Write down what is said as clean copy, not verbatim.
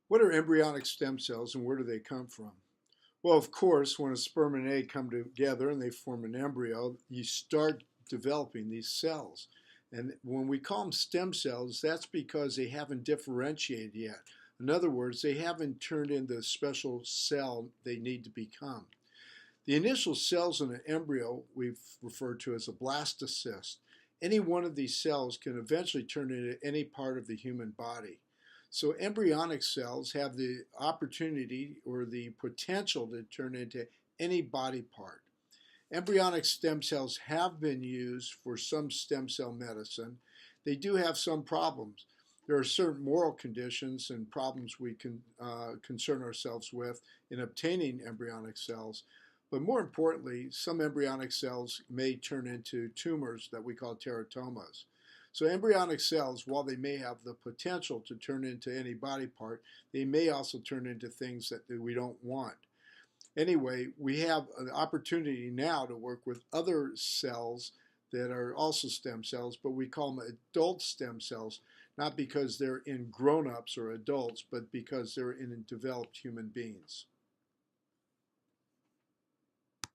What are embryonic stem cells and where do they come from? Well, of course, when a sperm and egg come together and they form an embryo, you start developing these cells. And when we call them stem cells, that's because they haven't differentiated yet. In other words, they haven't turned into the special cell they need to become. The initial cells in an embryo we've referred to as a blastocyst. Any one of these cells can eventually turn into any part of the human body. So embryonic cells have the opportunity or the potential to turn into any body part. Embryonic stem cells have been used for some stem cell medicine. They do have some problems. There are certain moral conditions and problems we can concern ourselves with in obtaining embryonic cells. But more importantly, some embryonic cells may turn into tumors that we call teratomas. So embryonic cells, while they may have the potential to turn into any body part, they may also turn into things that we don't want. Anyway, we have an opportunity now to work with other cells that are also stem cells, but we call them adult stem cells, not because they're in grown-ups or adults, but because they're in developed human beings.